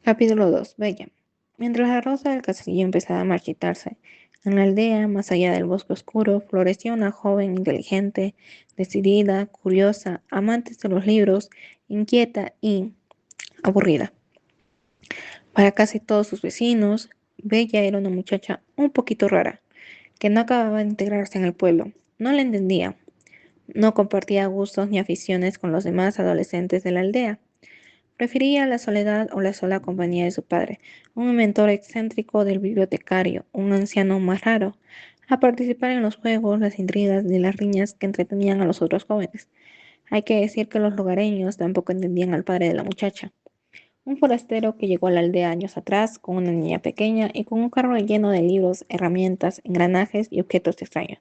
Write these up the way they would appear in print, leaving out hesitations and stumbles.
Capítulo 2. Bella. Mientras la rosa del castillo empezaba a marchitarse, en la aldea, más allá del bosque oscuro, florecía una joven inteligente, decidida, curiosa, amante de los libros, inquieta y aburrida. Para casi todos sus vecinos, Bella era una muchacha un poquito rara, que no acababa de integrarse en el pueblo. No la entendía, no compartía gustos ni aficiones con los demás adolescentes de la aldea. Prefería la soledad o la sola compañía de su padre, un mentor excéntrico del bibliotecario, un anciano más raro, a participar en los juegos, las intrigas y las riñas que entretenían a los otros jóvenes. Hay que decir que los lugareños tampoco entendían al padre de la muchacha, un forastero que llegó a la aldea años atrás con una niña pequeña y con un carro lleno de libros, herramientas, engranajes y objetos extraños.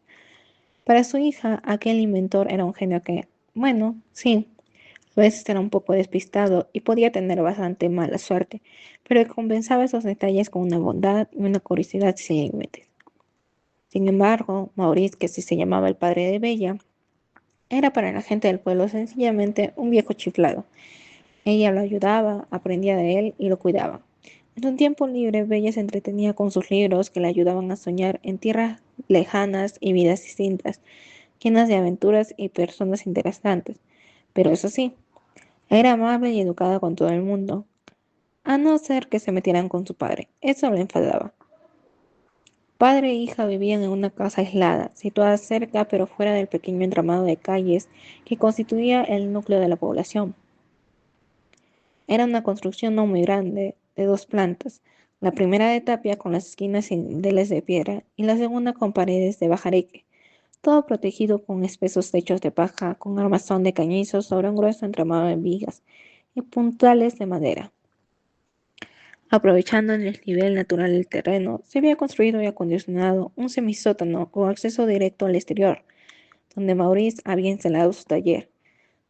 Para su hija, aquel inventor era un genio que, bueno, sí, a veces era un poco despistado y podía tener bastante mala suerte, pero que compensaba esos detalles con una bondad y una curiosidad sin límites. Sin embargo, Maurice, que así se llamaba el padre de Bella, era para la gente del pueblo sencillamente un viejo chiflado. Ella lo ayudaba, aprendía de él y lo cuidaba. En su tiempo libre, Bella se entretenía con sus libros que le ayudaban a soñar en tierras lejanas y vidas distintas, llenas de aventuras y personas interesantes. Pero eso sí, era amable y educada con todo el mundo, a no ser que se metieran con su padre. Eso le enfadaba. Padre e hija vivían en una casa aislada, situada cerca pero fuera del pequeño entramado de calles que constituía el núcleo de la población. Era una construcción no muy grande, de 2 plantas, la primera de tapia con las esquinas y dinteles de piedra y la segunda con paredes de bajareque, todo protegido con espesos techos de paja, con armazón de cañizos sobre un grueso entramado de vigas y puntales de madera. Aprovechando el desnivel natural del terreno, se había construido y acondicionado un semisótano con acceso directo al exterior, donde Maurice había instalado su taller.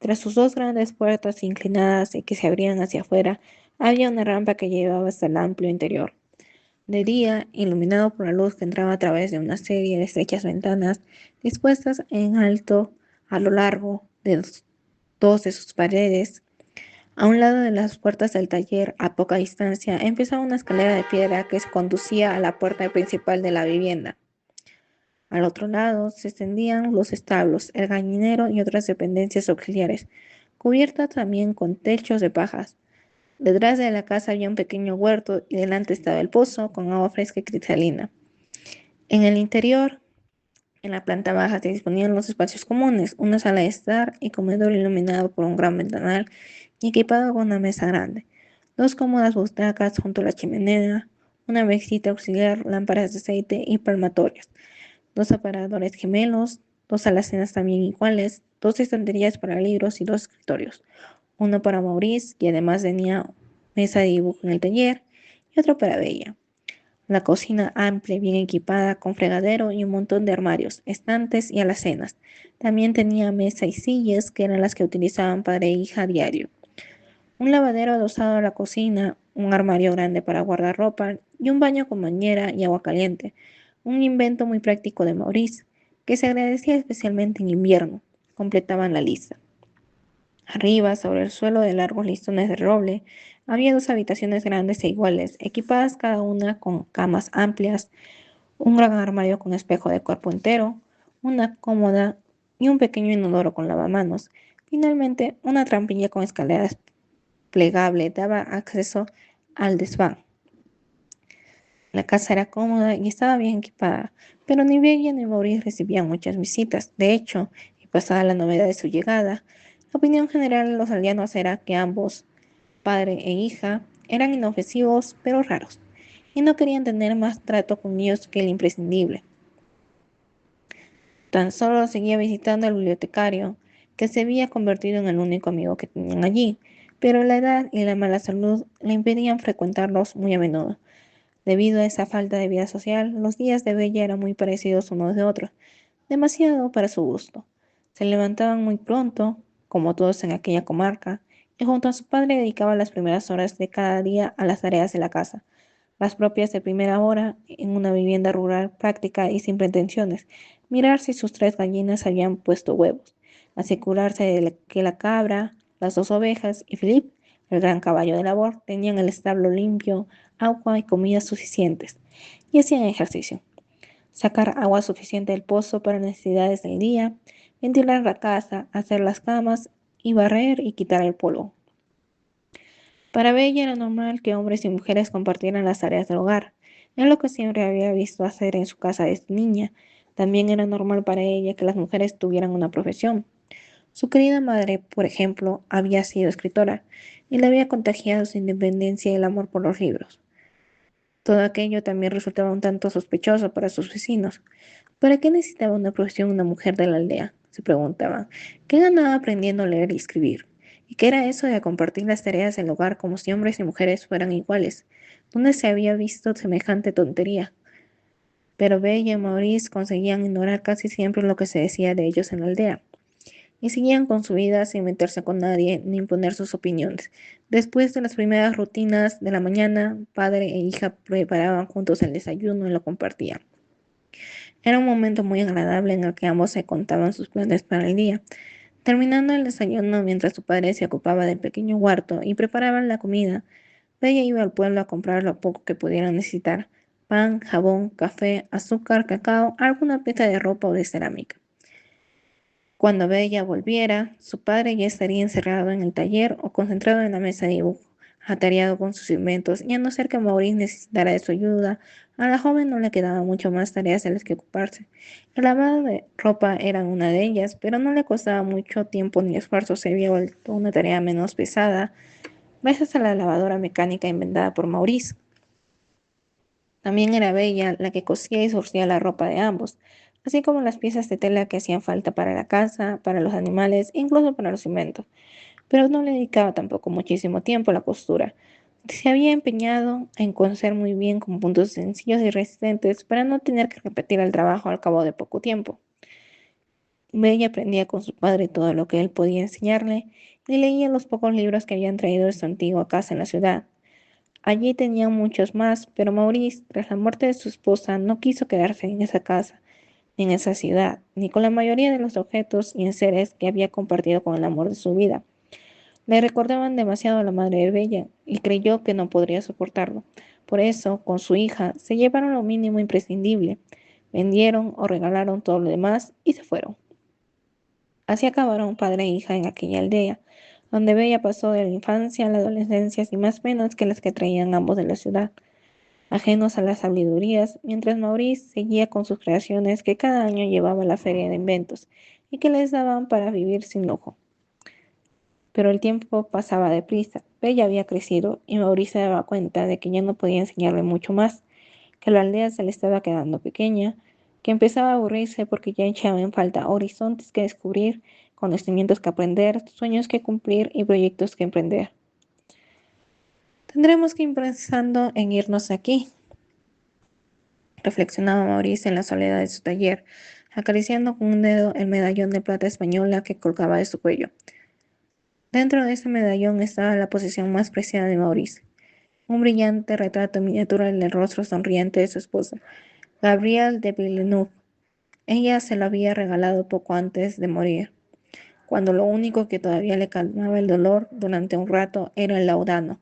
Tras sus 2 grandes puertas inclinadas y que se abrían hacia afuera, había una rampa que llevaba hasta el amplio interior. De día, iluminado por la luz que entraba a través de una serie de estrechas ventanas dispuestas en alto a lo largo de dos de sus paredes, a un lado de las puertas del taller, a poca distancia, empezaba una escalera de piedra que conducía a la puerta principal de la vivienda. Al otro lado se extendían los establos, el gallinero y otras dependencias auxiliares, cubiertas también con techos de pajas. Detrás de la casa había un pequeño huerto y delante estaba el pozo con agua fresca y cristalina. En el interior, en la planta baja, se disponían los espacios comunes, una sala de estar y comedor iluminado por un gran ventanal y equipado con una mesa grande, 2 cómodas butacas junto a la chimenea, una mesita auxiliar, lámparas de aceite y palmatorias, 2 aparadores gemelos, 2 alacenas también iguales, 2 estanterías para libros y 2 escritorios, uno para Maurice, que además tenía mesa de dibujo en el taller, y otro para Bella. La cocina amplia y bien equipada, con fregadero y un montón de armarios, estantes y alacenas. También tenía mesa y sillas, que eran las que utilizaban padre e hija a diario. Un lavadero adosado a la cocina, un armario grande para guardar ropa y un baño con bañera y agua caliente. Un invento muy práctico de Maurice, que se agradecía especialmente en invierno. Completaban la lista. Arriba, sobre el suelo de largos listones de roble, había 2 habitaciones grandes e iguales, equipadas cada una con camas amplias, un gran armario con espejo de cuerpo entero, una cómoda y un pequeño inodoro con lavamanos. Finalmente, una trampilla con escaleras plegable daba acceso al desván. La casa era cómoda y estaba bien equipada, pero ni Bella ni Maurice recibían muchas visitas. De hecho, y pasada la novedad de su llegada, la opinión general de los aldeanos era que ambos, padre e hija, eran inofensivos pero raros, y no querían tener más trato con ellos que el imprescindible. Tan solo seguía visitando al bibliotecario, que se había convertido en el único amigo que tenían allí, pero la edad y la mala salud le impedían frecuentarlos muy a menudo. Debido a esa falta de vida social, los días de Bella eran muy parecidos unos de otros, demasiado para su gusto. Se levantaban muy pronto, como todos en aquella comarca, y junto a su padre dedicaba las primeras horas de cada día a las tareas de la casa, las propias de primera hora en una vivienda rural práctica y sin pretensiones, mirar si sus 3 gallinas habían puesto huevos, asegurarse de que la cabra, las 2 ovejas y Philip, el gran caballo de labor, tenían el establo limpio, agua y comida suficientes, y hacían ejercicio. Sacar agua suficiente del pozo para necesidades del día, ventilar la casa, hacer las camas y barrer y quitar el polvo. Para Bella era normal que hombres y mujeres compartieran las tareas del hogar. Es lo que siempre había visto hacer en su casa desde niña. También era normal para ella que las mujeres tuvieran una profesión. Su querida madre, por ejemplo, había sido escritora y le había contagiado su independencia y el amor por los libros. Todo aquello también resultaba un tanto sospechoso para sus vecinos. ¿Para qué necesitaba una profesión una mujer de la aldea?, se preguntaban. ¿Qué ganaba aprendiendo a leer y escribir? ¿Y qué era eso de compartir las tareas del hogar como si hombres y mujeres fueran iguales? ¿Dónde se había visto semejante tontería? Pero Bella y Maurice conseguían ignorar casi siempre lo que se decía de ellos en la aldea y seguían con su vida sin meterse con nadie ni imponer sus opiniones. Después de las primeras rutinas de la mañana, padre e hija preparaban juntos el desayuno y lo compartían. Era un momento muy agradable en el que ambos se contaban sus planes para el día. Terminando el desayuno, mientras su padre se ocupaba del pequeño huerto y preparaban la comida, Bella iba al pueblo a comprar lo poco que pudieran necesitar: pan, jabón, café, azúcar, cacao, alguna pieza de ropa o de cerámica. Cuando Bella volviera, su padre ya estaría encerrado en el taller o concentrado en la mesa de dibujo, atareado con sus inventos, y a no ser que Maurice necesitara de su ayuda, a la joven no le quedaban mucho más tareas de las que ocuparse. El lavado de ropa era una de ellas, pero no le costaba mucho tiempo ni esfuerzo, se había vuelto una tarea menos pesada gracias a la lavadora mecánica inventada por Maurice. También era Bella la que cosía y surcía la ropa de ambos, así como las piezas de tela que hacían falta para la casa, para los animales, incluso para los inventos. Pero no le dedicaba tampoco muchísimo tiempo a la costura. Se había empeñado en coser muy bien con puntos sencillos y resistentes para no tener que repetir el trabajo al cabo de poco tiempo. Bella aprendía con su padre todo lo que él podía enseñarle y leía los pocos libros que habían traído de su antigua casa en la ciudad. Allí tenían muchos más, pero Maurice, tras la muerte de su esposa, no quiso quedarse en esa casa, ni en esa ciudad, ni con la mayoría de los objetos y enseres que había compartido con el amor de su vida. Le recordaban demasiado a la madre de Bella y creyó que no podría soportarlo. Por eso, con su hija, se llevaron lo mínimo imprescindible, vendieron o regalaron todo lo demás y se fueron. Así acabaron padre e hija en aquella aldea, donde Bella pasó de la infancia a la adolescencia sin más penas que las que traían ambos de la ciudad, ajenos a las sabidurías, mientras Maurice seguía con sus creaciones que cada año llevaba a la feria de inventos y que les daban para vivir sin lujo. Pero el tiempo pasaba deprisa. Bella había crecido y Maurice se daba cuenta de que ya no podía enseñarle mucho más, que la aldea se le estaba quedando pequeña, que empezaba a aburrirse porque ya echaba en falta horizontes que descubrir, conocimientos que aprender, sueños que cumplir y proyectos que emprender. Tendremos que ir pensando en irnos aquí, reflexionaba Maurice en la soledad de su taller, acariciando con un dedo el medallón de plata española que colgaba de su cuello. Dentro de ese medallón estaba la posesión más preciada de Maurice, un brillante retrato en miniatura del rostro sonriente de su esposa, Gabrielle de Villeneuve. Ella se lo había regalado poco antes de morir, cuando lo único que todavía le calmaba el dolor durante un rato era el laudano.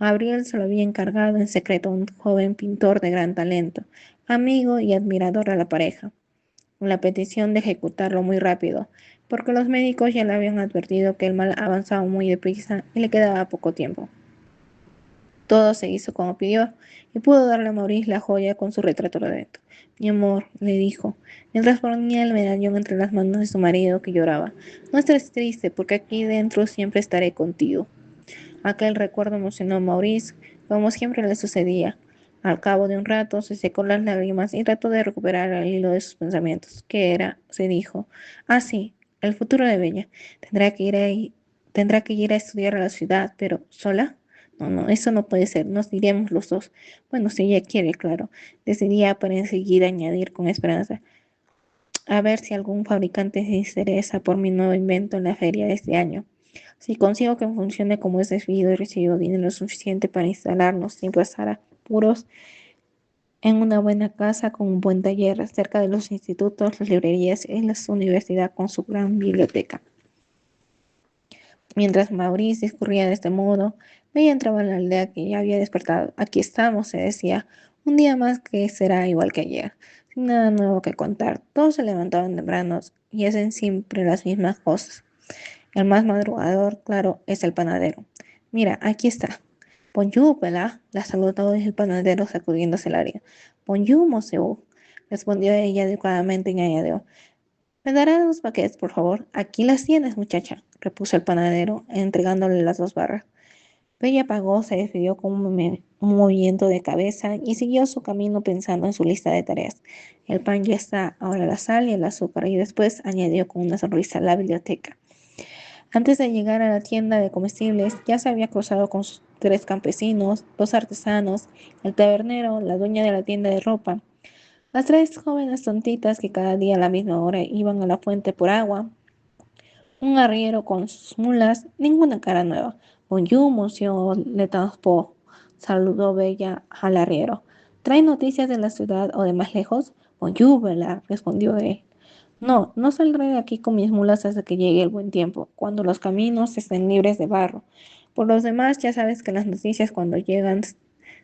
Gabriel se lo había encargado en secreto a un joven pintor de gran talento, amigo y admirador de la pareja, con la petición de ejecutarlo muy rápido, porque los médicos ya le habían advertido que el mal avanzaba muy deprisa y le quedaba poco tiempo. Todo se hizo como pidió y pudo darle a Maurice la joya con su retrato dentro. Mi amor, le dijo, mientras ponía el medallón entre las manos de su marido que lloraba, no estés triste porque aquí dentro siempre estaré contigo. Aquel recuerdo emocionó a Maurice, como siempre le sucedía. Al cabo de un rato se secó las lágrimas y trató de recuperar el hilo de sus pensamientos. ¿Qué era? Se dijo. Ah, sí, el futuro de Bella. Tendrá que ir a estudiar a la ciudad, pero ¿sola? No, no, eso no puede ser. Nos iremos los dos. Bueno, si ella quiere, claro. Decidía para enseguida añadir con esperanza. A ver si algún fabricante se interesa por mi nuevo invento en la feria de este año. Si consigo que funcione como es debido y recibo dinero suficiente para instalarnos sin pasar apuros en una buena casa con un buen taller cerca de los institutos, las librerías y la universidad con su gran biblioteca. Mientras Maurice discurría de este modo, Bella entraba en la aldea que ya había despertado. Aquí estamos, se decía, un día más que será igual que ayer, sin nada nuevo que contar. Todos se levantaban tempranos y hacen siempre las mismas cosas. El más madrugador, claro, es el panadero. Mira, aquí está. Bonjour, ¿verdad? La saludó el panadero sacudiéndose el área. Bonjour, monsieur, respondió ella educadamente y añadió. ¿Me dará 2 baguettes, por favor? Aquí las tienes, muchacha, repuso el panadero, entregándole las 2 barras. Bella pagó, se despidió con un movimiento de cabeza y siguió su camino pensando en su lista de tareas. El pan ya está, ahora la sal y el azúcar, y después añadió con una sonrisa la biblioteca. Antes de llegar a la tienda de comestibles, ya se había cruzado con sus 3 campesinos, 2 artesanos, el tabernero, la dueña de la tienda de ropa, las 3 jóvenes tontitas que cada día a la misma hora iban a la fuente por agua, un arriero con sus mulas, ninguna cara nueva. Bonjour, monsieur le transport, saludó Bella al arriero. ¿Trae noticias de la ciudad o de más lejos? Bonjour, Bella, respondió él. No, no saldré de aquí con mis mulas hasta que llegue el buen tiempo, cuando los caminos estén libres de barro. Por los demás, ya sabes que las noticias cuando llegan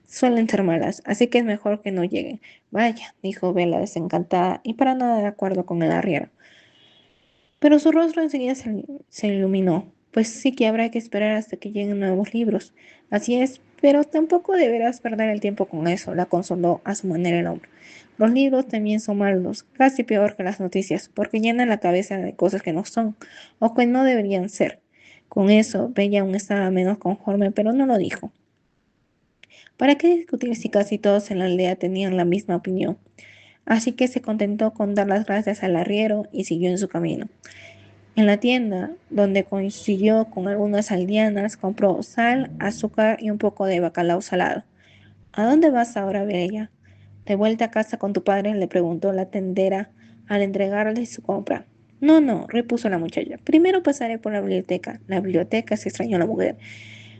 suelen ser malas, así que es mejor que no lleguen. Vaya, dijo Bella desencantada y para nada de acuerdo con el arriero. Pero su rostro enseguida se iluminó, pues sí que habrá que esperar hasta que lleguen nuevos libros. Así es, pero tampoco deberás perder el tiempo con eso, la consoló a su manera el hombre. Los libros también son malos, casi peor que las noticias, porque llenan la cabeza de cosas que no son, o que no deberían ser. Con eso, Bella aún estaba menos conforme, pero no lo dijo. ¿Para qué discutir si casi todos en la aldea tenían la misma opinión? Así que se contentó con dar las gracias al arriero y siguió en su camino. En la tienda, donde coincidió con algunas aldeanas, compró sal, azúcar y un poco de bacalao salado. ¿A dónde vas ahora, Bella? ¿De vuelta a casa con tu padre?, le preguntó la tendera al entregarle su compra. No, no, repuso la muchacha. Primero pasaré por la biblioteca. La biblioteca, se extrañó la mujer.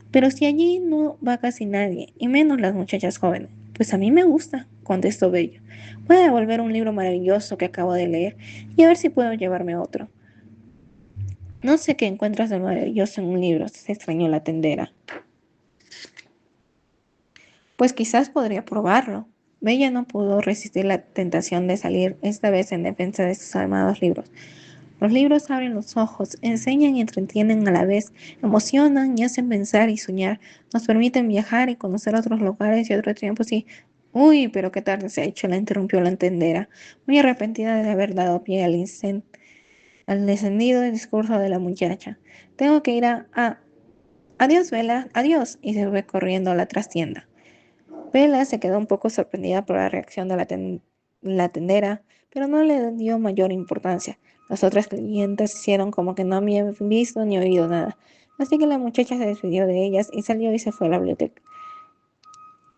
Pero si allí no va casi nadie, y menos las muchachas jóvenes. Pues a mí me gusta, contestó Bella. Voy a devolver un libro maravilloso que acabo de leer y a ver si puedo llevarme otro. No sé qué encuentras de maravilloso en un libro, se extrañó la tendera. Pues quizás podría probarlo. Bella no pudo resistir la tentación de salir, esta vez en defensa de sus amados libros. Los libros abren los ojos, enseñan y entretienen a la vez, emocionan y hacen pensar y soñar, nos permiten viajar y conocer otros lugares y otros tiempos y... Uy, pero qué tarde se ha hecho, la interrumpió la tendera, muy arrepentida de haber dado pie al encendido discurso de la muchacha. Tengo que ir a... Adiós, Vela, adiós, y se fue corriendo a la trastienda. Vela se quedó un poco sorprendida por la reacción de la tendera, pero no le dio mayor importancia. Las otras clientes hicieron como que no habían visto ni oído nada, así que la muchacha se despidió de ellas y salió y se fue a la biblioteca.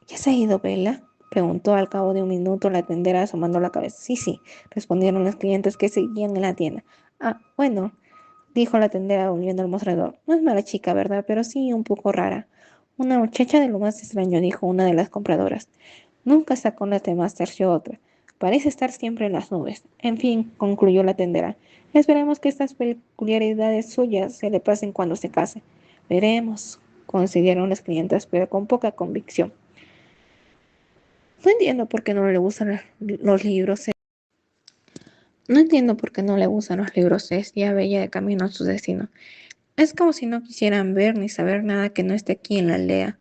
¿Ya se ha ido Vela?, preguntó al cabo de un minuto la tendera asomando la cabeza. Sí, sí, respondieron los clientes que seguían en la tienda. Ah, bueno, dijo la tendera volviendo al mostrador. No es mala chica, ¿verdad? Pero sí un poco rara. Una muchacha de lo más extraño, dijo una de las compradoras. Nunca sacó la temas, terció otra. Parece estar siempre en las nubes. En fin, concluyó la tendera. Esperemos que estas peculiaridades suyas se le pasen cuando se case. Veremos, concedieron las clientas, pero con poca convicción. No entiendo por qué no le gustan los libros. No entiendo por qué no le gustan los libros, decía Bella de camino a su destino. Es como si no quisieran ver ni saber nada que no esté aquí en la aldea.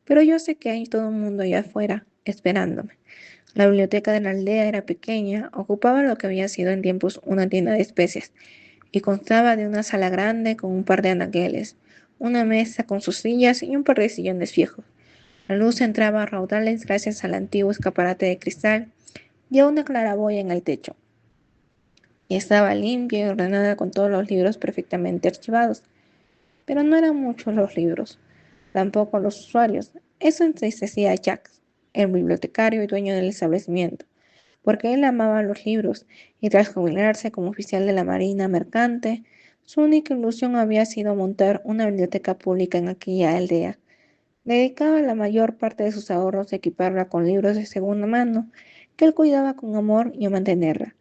Pero yo sé que hay todo un mundo allá afuera, esperándome. La biblioteca de la aldea era pequeña, ocupaba lo que había sido en tiempos una tienda de especies, y constaba de una sala grande con un par de anaqueles, una mesa con sus sillas y un par de sillones viejos. La luz entraba a raudales gracias al antiguo escaparate de cristal y a una claraboya en el techo. Y estaba limpia y ordenada con todos los libros perfectamente archivados. Pero no eran muchos los libros, tampoco los usuarios. Eso entristecía a Jacques, el bibliotecario y dueño del establecimiento, porque él amaba los libros y tras jubilarse como oficial de la Marina Mercante, su única ilusión había sido montar una biblioteca pública en aquella aldea. Dedicaba la mayor parte de sus ahorros a equiparla con libros de segunda mano, que él cuidaba con amor y a mantenerla.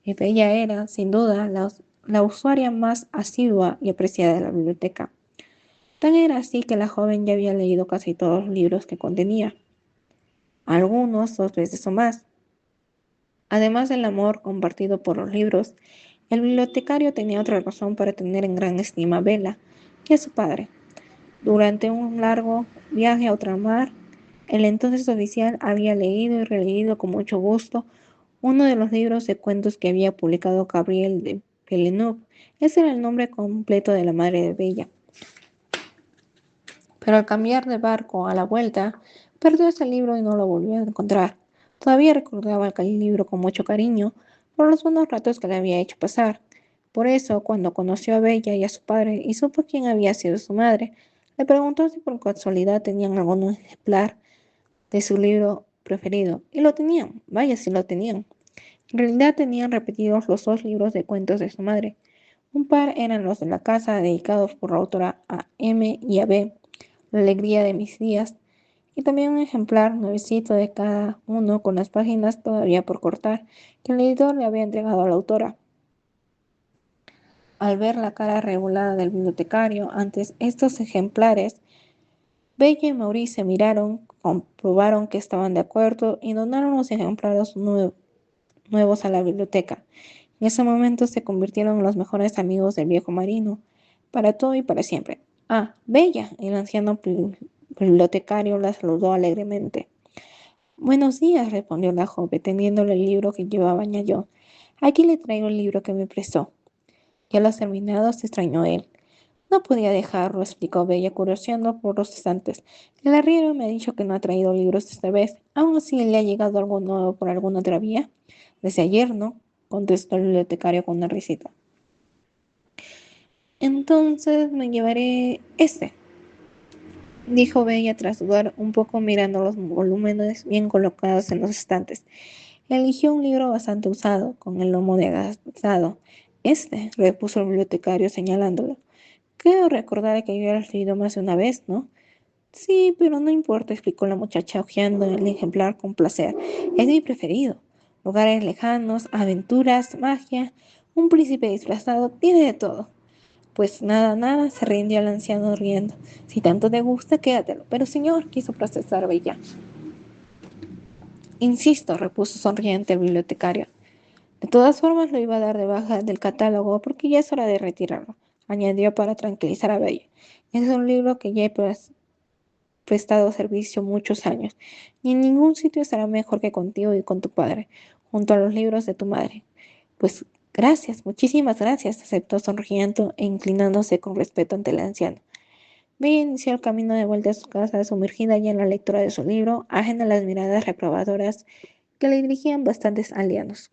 Y Bella era, sin duda, la usuaria más asidua y apreciada de la biblioteca. Tan era así que la joven ya había leído casi todos los libros que contenía, algunos 2 veces o más. Además del amor compartido por los libros, el bibliotecario tenía otra razón para tener en gran estima a Bella y a su padre. Durante un largo viaje a ultramar, el entonces oficial había leído y releído con mucho gusto uno de los libros de cuentos que había publicado Gabriel de Villeneuve. Ese era el nombre completo de la madre de Bella. Pero al cambiar de barco a la vuelta, perdió ese libro y no lo volvió a encontrar. Todavía recordaba aquel libro con mucho cariño por los buenos ratos que le había hecho pasar. Por eso, cuando conoció a Bella y a su padre y supo quién había sido su madre, le preguntó si por casualidad tenían algún ejemplar de su libro preferido. Y lo tenían, vaya si lo tenían. En realidad tenían repetidos los 2 libros de cuentos de su madre. Un par eran los de la casa, dedicados por la autora a M y a B, La alegría de mis días, y también un ejemplar nuevecito de cada uno con las páginas todavía por cortar, que el editor le había entregado a la autora. Al ver la cara regulada del bibliotecario ante estos ejemplares, Bella y Maurice se miraron, comprobaron que estaban de acuerdo y donaron los ejemplares nuevos a la biblioteca. En ese momento se convirtieron en los mejores amigos del viejo marino, para todo y para siempre. Ah, Bella, el anciano bibliotecario la saludó alegremente. Buenos días, respondió la joven, teniéndole el libro que llevaba, añadió. Aquí le traigo el libro que me prestó. Ya lo has terminado, se extrañó él. No podía dejarlo, explicó Bella, curioseando por los estantes. El arriero me ha dicho que no ha traído libros esta vez. ¿Aún así le ha llegado algo nuevo por alguna otra vía? Desde ayer, ¿no? Contestó el bibliotecario con una risita. Entonces me llevaré este, dijo Bella tras dudar un poco mirando los volúmenes bien colocados en los estantes. Eligió un libro bastante usado, con el lomo desgastado. Este, repuso el bibliotecario señalándolo. Creo recordar que yo había leído más de una vez, ¿no? Sí, pero no importa, explicó la muchacha, hojeando el ejemplar con placer. Es mi preferido. Lugares lejanos, aventuras, magia, un príncipe disfrazado, tiene de todo. Pues nada, nada, se rindió el anciano riendo. Si tanto te gusta, quédatelo. Pero señor, quiso protestar Bella. Insisto, repuso sonriente el bibliotecario. De todas formas lo iba a dar de baja del catálogo porque ya es hora de retirarlo, añadió para tranquilizar a Bella. Es un libro que ya he prestado servicio muchos años, y en ningún sitio estará mejor que contigo y con tu padre, junto a los libros de tu madre. Pues gracias, muchísimas gracias, aceptó sonriendo e inclinándose con respeto ante el anciano. Bella inició el camino de vuelta a su casa, sumergida ya en la lectura de su libro, ajena a las miradas reprobadoras que le dirigían bastantes aldeanos.